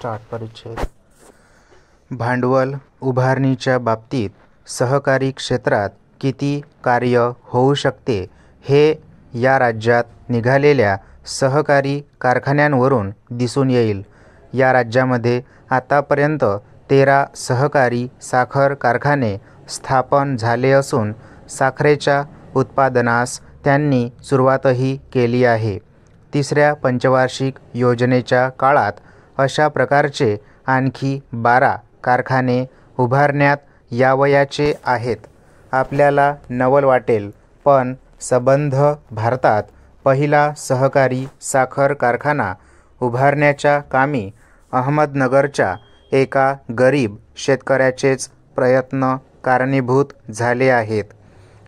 परिच्छेद भांडवल उभारणीच्या बाबतीत सहकारी क्षेत्रात किती कार्य होऊ शकते हे या राज्यात निघालेल्या सहकारी कारखान्यांवरून दिसून येईल. या राज्यामध्ये आतापर्यंत 13 सहकारी साखर कारखाने स्थापन झाले असून साखरेच्या उत्पादनास त्यांनी सुरुवातही केली आहे. तिसऱ्या पंचवार्षिक योजनेच्या काळात अशा प्रकारचे आणखी 12 कारखाने उभारण्यात यावयाचे आहेत. आपल्याला नवल वाटेल, पण संबंध भारतात पहिला सहकारी साखर कारखाना उभारण्याच्या कामी अहमदनगरच्या एका गरीब शेतकऱ्याचेच प्रयत्न कारणीभूत झाले आहेत.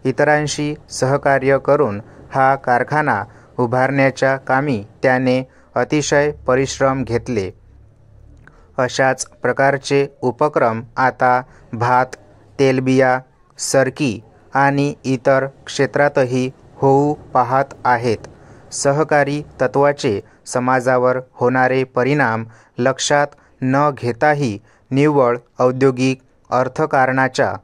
इतरांशी सहकार्य करून हा कारखाना उभारण्याच्या कामी त्याने अतिशय परिश्रम घेतले. अशाच प्रकारचे उपक्रम आता भात, तेलबिया, सरकी आणि इतर क्षेत्रातही होऊ पाहत आहेत. सहकारी तत्वाचे समाजावर होणारे परिणाम लक्षात न घेताही निव्वळ औद्योगिक अर्थकारणाच्या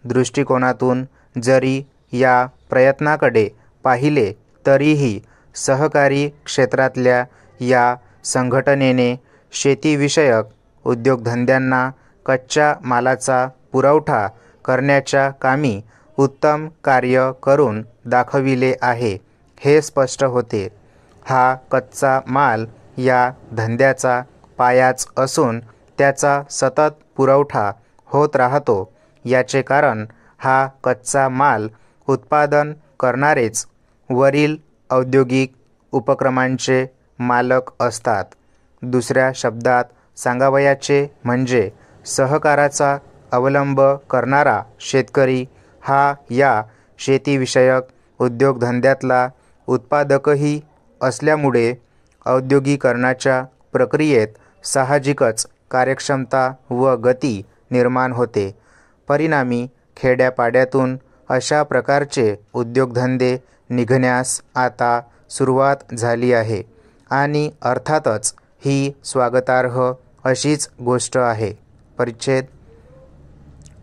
दृष्टिकोनातून जरी या प्रयत्नाकडे पाहिले तरीही सहकारी क्षेत्रातल्या या संघटनेने शेतीविषयक उद्योगधंद्यांना कच्च्या मालाचा पुरवठा करण्याच्या कामी उत्तम कार्य करून दाखविले आहे, हे स्पष्ट होते. हा कच्चा माल या धंद्याचा पायाच असून त्याचा सतत पुरवठा होत राहतो. याचे कारण हा कच्चा माल उत्पादन करणारेच वरील औद्योगिक उपक्रमांचे मालक असतात. दुसऱ्या शब्दात सांगावयाचे म्हणजे सहकाराचा अवलंब करणारा शेतकरी हा या शेतीविषयक उद्योगधंद्यातला उत्पादकही असल्यामुळे औद्योगिकरणाच्या प्रक्रियेत साहजिकच कार्यक्षमता व गती निर्माण होते. परिणामी खेड्यापाड्यातून अशा प्रकारचे उद्योगधंदे निघण्यास आता सुरुवात झाली आहे आणि अर्थातच ही स्वागतार्ह अशीच गोष्ट आहे. परिच्छेद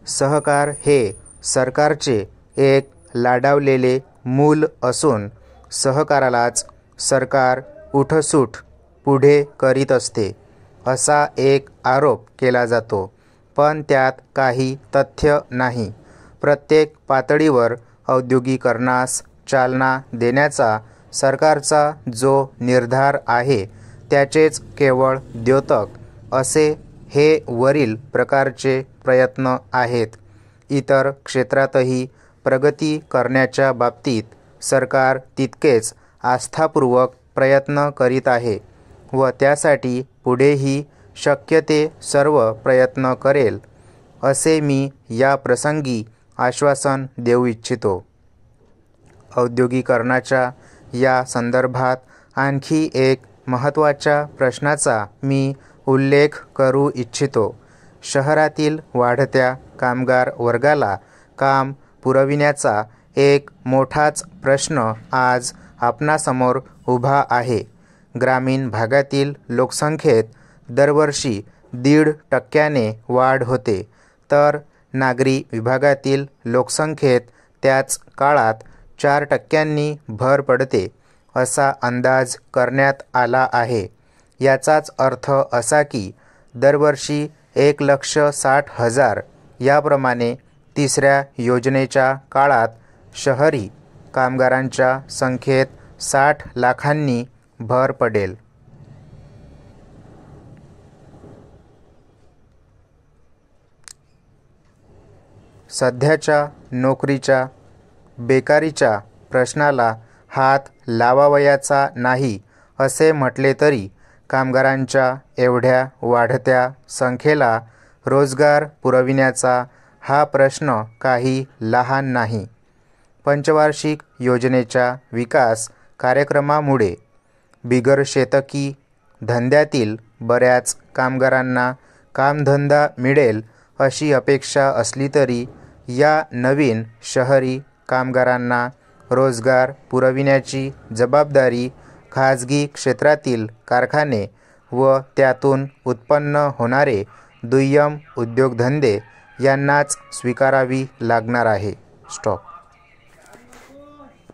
सहकार हे सरकारचे एक लाडावलेले मूल असून सहकारालाच सरकार उठसूट पुढे करीत असते, असा एक आरोप केला जातो. पण त्यात काही तथ्य नाही. प्रत्येक पातळीवर औद्योगिकरणास चालना देण्याचा सरकारचा जो निर्धार आहे त्याचेच केवळ द्योतक असे हे वरील प्रकारचे प्रयत्न आहेत. इतर क्षेत्रातही प्रगती करण्याच्या बाबतीत सरकार तितकेच आस्थापूर्वक प्रयत्न करीत आहे व त्यासाठी पुढेही शक्य ते सर्व प्रयत्न करेल, असे मी या प्रसंगी आश्वासन देऊ इच्छितो. औद्योगिकरणाच्या या संदर्भात आणखी एक महत्त्वाच्या प्रश्नाचा मी उल्लेख करू इच्छितो. शहरातील वाढत्या कामगार वर्गाला काम पुरविण्याचा एक मोठाच प्रश्न आज आपणासमोर उभा आहे. ग्रामीण भागातील लोकसंख्येत दरवर्षी 1.5% वाढ होते, तर नागरी विभागातील लोकसंख्येत त्याच काळात 4% भर पडते, असा अंदाज करण्यात आला आहे. याचाच अर्थ असा की दरवर्षी 1,60,000 याप्रमाणे तिसऱ्या योजनेच्या काळात शहरी कामगारांच्या संख्येत 60 लाखांनी भर पडेल. सध्याच्या नोकरीच्या बेकारीच्या प्रश्नाला हात लावावयाचा नाही असे म्हटले तरी कामगारांच्या एवढ्या वाढत्या संख्येला रोजगार पुरविण्याचा हा प्रश्न काही लहान नाही. पंचवार्षिक योजनेच्या विकास कार्यक्रमामुळे बिगर शेतकी धंद्यातील बऱ्याच कामगारांना कामधंदा मिळेल अशी अपेक्षा असली तरी या नवीन शहरी कामगारांना रोजगार पुरविण्याची जबाबदारी खाजगी क्षेत्रातील कारखाने व त्यातून उत्पन्न होणारे दुय्यम उद्योगधंदे यांनाच स्वीकारावी लागणार आहे. स्टॉप.